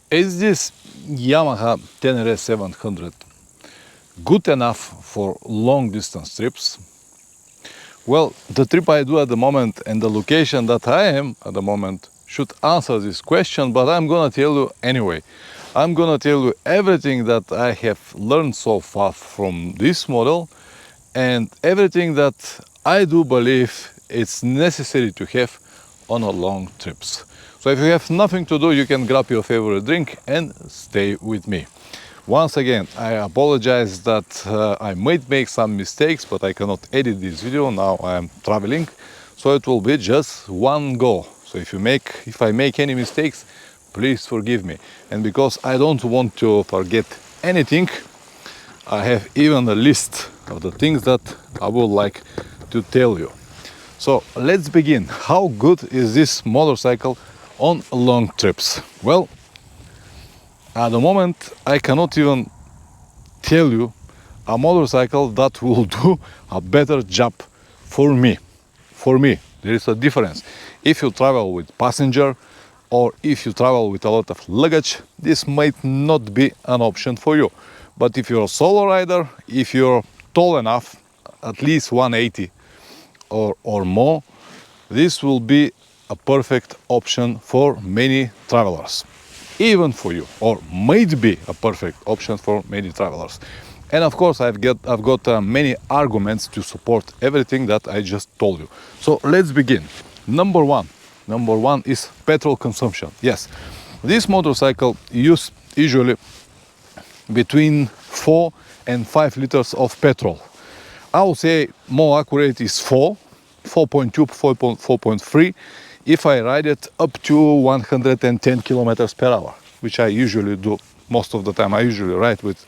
Is this Yamaha Tenere 700 good enough for long distance trips? Well, the trip I do at the moment and the location that I am at the moment should answer this question, but I'm gonna tell you anyway. I'm gonna tell you everything that I have learned so far from this model and everything that I do believe it's necessary to have on a long trips. So if you have nothing to do, you can grab your favorite drink and stay with me. Once again, I apologize that I might make some mistakes, but I cannot edit this video. Now I am traveling, so it will be just one go. So if I make any mistakes, please forgive me. And because I don't want to forget anything, I have even a list of the things that I would like to tell you. So let's begin. How good is this motorcycle on long trips? Well, at the moment I cannot even tell you a motorcycle that will do a better job for me. For me, there is a difference. If you travel with passenger or if you travel with a lot of luggage, this might not be an option for you. But if you're a solo rider, if you're tall enough, at least 180 or more, this will be a perfect option for many travelers. Even for you, or might be a perfect option for many travelers. And of course, I've got many arguments to support everything that I just told you. So let's begin. Number one is petrol consumption. Yes, this motorcycle usually between 4 and 5 liters of petrol. I would say more accurate is 4.2, 4.3 if I ride it up to 110 kilometers per hour, which I usually do most of the time. I usually ride with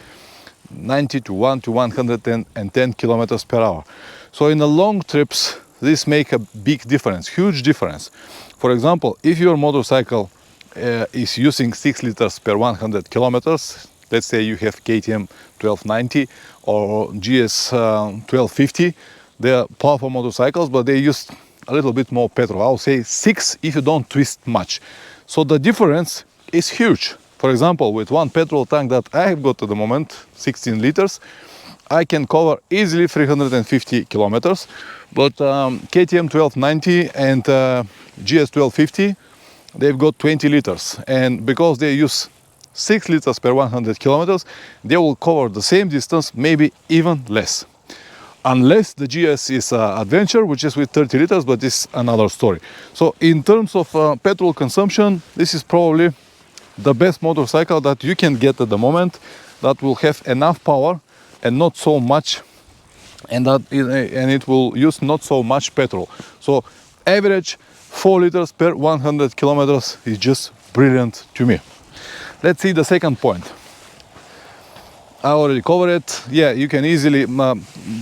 90 to 110 kilometers per hour. So in the long trips, this make a big difference, huge difference. For example, if your motorcycle is using 6 liters per 100 kilometers, let's say you have KTM 1290 or GS 1250, they are powerful motorcycles, but they use a little bit more petrol. I'll say 6 if you don't twist much. So the difference is huge. For example, with one petrol tank that I have got at the moment, 16 liters, I can cover easily 350 kilometers. But KTM 1290 and GS 1250, they've got 20 liters. And because they use 6 liters per 100 kilometers, they will cover the same distance, maybe even less. Unless the GS is Adventure, which is with 30 liters, but this is another story. So in terms of petrol consumption, this is probably the best motorcycle that you can get at the moment that will have enough power and not so much, and it will use not so much petrol. So average 4 liters per 100 kilometers is just brilliant to me. Let's see the second point. I already covered it. Yeah, you can easily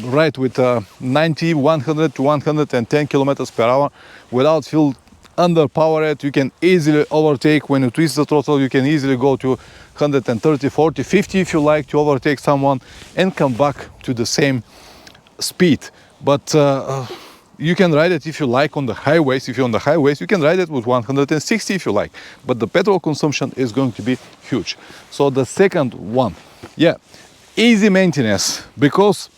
ride with 90, 100 to 110 kilometers per hour without feel underpowered. You can easily overtake. When you twist the throttle, you can easily go to 130, 40, 50 if you like to overtake someone and come back to the same speed. But you can ride it if you like on the highways. If you're on the highways, you can ride it with 160 if you like. But the petrol consumption is going to be huge. So the second one, yeah, easy maintenance, because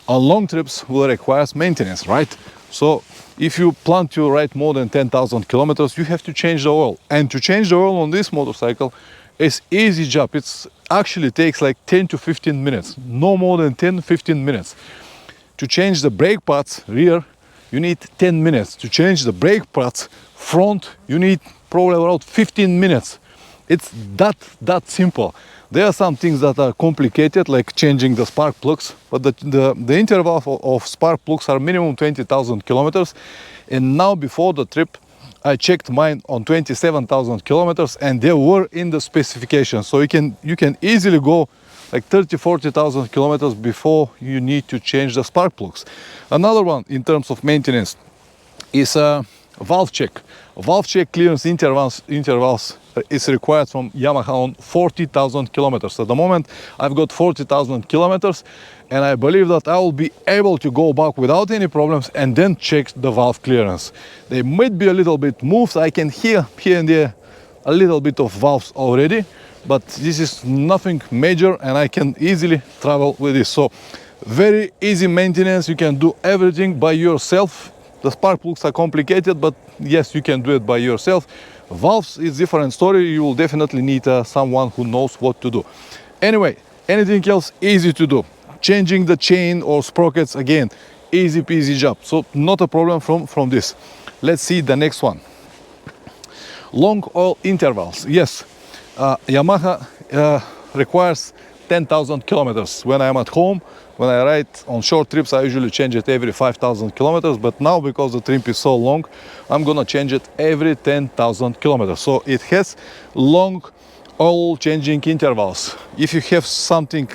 on long trips will require maintenance, right? So if you plan to ride more than 10,000 kilometers, you have to change the oil. And to change the oil on this motorcycle is easy job. It actually takes like 10 to 15 minutes, no more than 10-15 minutes. To change the brake pads rear, you need 10 minutes. To change the brake pads front, you need probably around 15 minutes. It's that simple. There are some things that are complicated, like changing the spark plugs, but the interval of spark plugs are minimum 20,000 kilometers. And now before the trip, I checked mine on 27,000 kilometers, and they were in the specification. So you can easily go like 30-40,000 kilometers before you need to change the spark plugs. Another one in terms of maintenance is a valve check. Valve check clearance intervals is required from Yamaha on 40,000 kilometers. At the moment, I've got 40,000 kilometers, and I believe that I will be able to go back without any problems and then check the valve clearance. They might be a little bit moved. I can hear here and there a little bit of valves already, but this is nothing major and I can easily travel with this. So very easy maintenance, you can do everything by yourself. The spark plugs are complicated, but yes, you can do it by yourself. Valves is different story, you will definitely need someone who knows what to do. Anyway, anything else easy to do. Changing the chain or sprockets, again, easy peasy job. So not a problem from this. Let's see the next one. Long oil intervals. Yes, Yamaha requires 10,000 kilometers. When I'm at home, when I ride on short trips, I usually change it every 5,000 kilometers. But now, because the trip is so long, I'm gonna change it every 10,000 kilometers. So it has long oil changing intervals. If you have something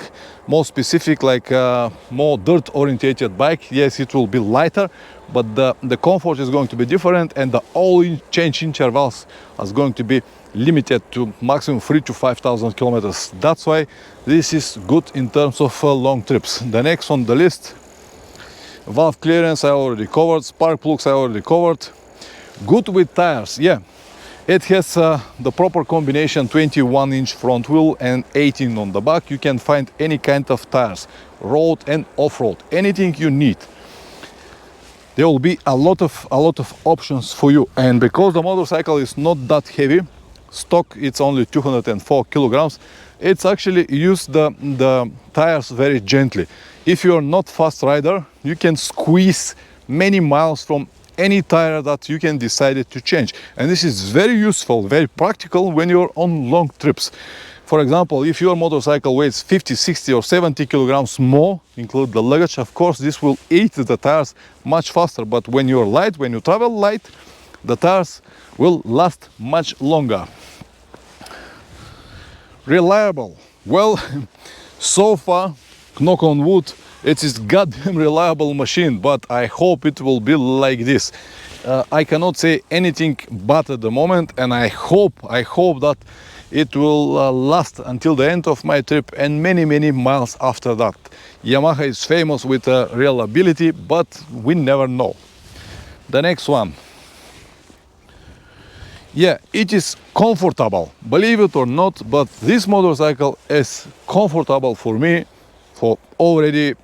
more specific, like a more dirt orientated bike, yes, it will be lighter, but the comfort is going to be different, and the oil change intervals are going to be limited to maximum 3,000 to 5,000 kilometers. That's why this is good in terms of long trips. The next on the list, valve clearance I already covered, spark plugs I already covered. Good with tires, yeah. It has the proper combination, 21-inch front wheel and 18 on the back. You can find any kind of tires, road and off-road, anything you need. There will be a lot of options for you. And because the motorcycle is not that heavy, stock it's only 204 kilograms, it's actually use the tires very gently. If you're not fast rider, you can squeeze many miles from any tire that you can decide to change, and this is very useful, very practical when you're on long trips. For example, if your motorcycle weighs 50, 60 or 70 kilograms more, include the luggage, of course this will eat the tires much faster. But when you're light, when you travel light, the tires will last much longer. Reliable, well, so far, knock on wood, it is goddamn reliable machine, but I hope it will be like this. I cannot say anything but at the moment, and I hope that it will last until the end of my trip and many miles after that. Yamaha is famous with reliability, but we never know. The next one. Yeah, it is comfortable, believe it or not, but this motorcycle is comfortable for me for already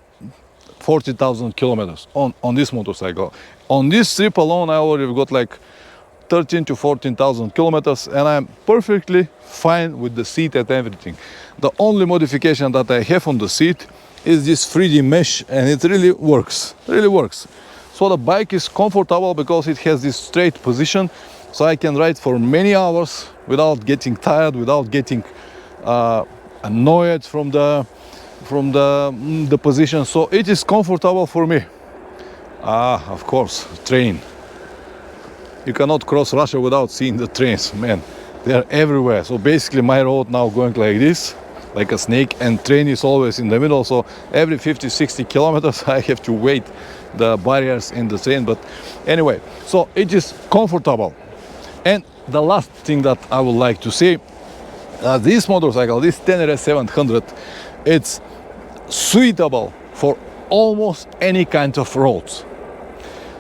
40,000 kilometers on this motorcycle. On this trip alone, I already got like 13 to 14,000 kilometers, and I'm perfectly fine with the seat and everything. The only modification that I have on the seat is this 3D mesh, and it really works, So the bike is comfortable because it has this straight position, so I can ride for many hours without getting tired, without getting annoyed from the position. So it is comfortable for me. Of course, train. You cannot cross Russia without seeing the trains, man. They are everywhere. So basically my road now going like this, like a snake, and train is always in the middle. So every 50, 60 kilometers I have to wait the barriers in the train. But anyway, so it is comfortable. And the last thing that I would like to say, this motorcycle, this Tenere 700, it's suitable for almost any kind of roads.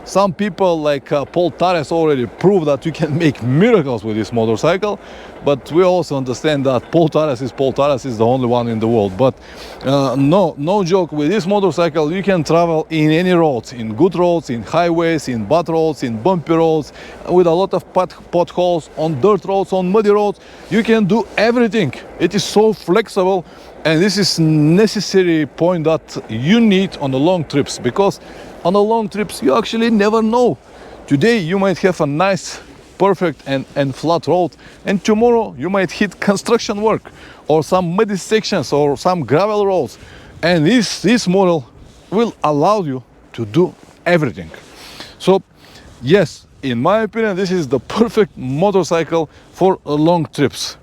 Some people like Paul Tares already proved that you can make miracles with this motorcycle, but we also understand that Paul Tares is the only one in the world. But no joke, with this motorcycle you can travel in any roads, in good roads, in highways, in bad roads, in bumpy roads, with a lot of potholes, on dirt roads, on muddy roads. You can do everything. It is so flexible, and this is necessary point that you need on the long trips, because on the long trips you actually never know. Today you might have a nice, perfect and flat road, and tomorrow you might hit construction work or some muddy sections or some gravel roads, and this model will allow you to do everything. So yes, in my opinion, this is the perfect motorcycle for long trips,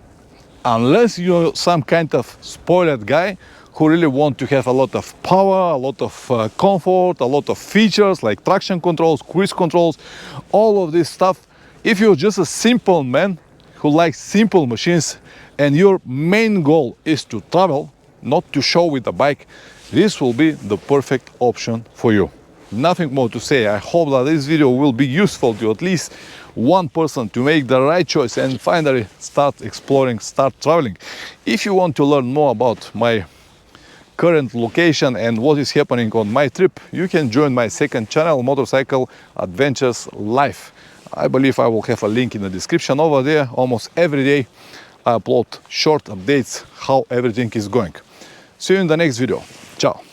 unless you're some kind of spoiled guy who really want to have a lot of power, a lot of comfort, a lot of features like traction controls, cruise controls, all of this stuff. If you're just a simple man who likes simple machines and your main goal is to travel, not to show with the bike, this will be the perfect option for you. Nothing more to say. I hope that this video will be useful to you, at least one person to make the right choice and finally start exploring, start traveling. If you want to learn more about my current location and what is happening on my trip, you can join my second channel, Motorcycle Adventures Life. I believe I will have a link in the description over there. Almost every day I upload short updates how everything is going. See you in the next video. Ciao.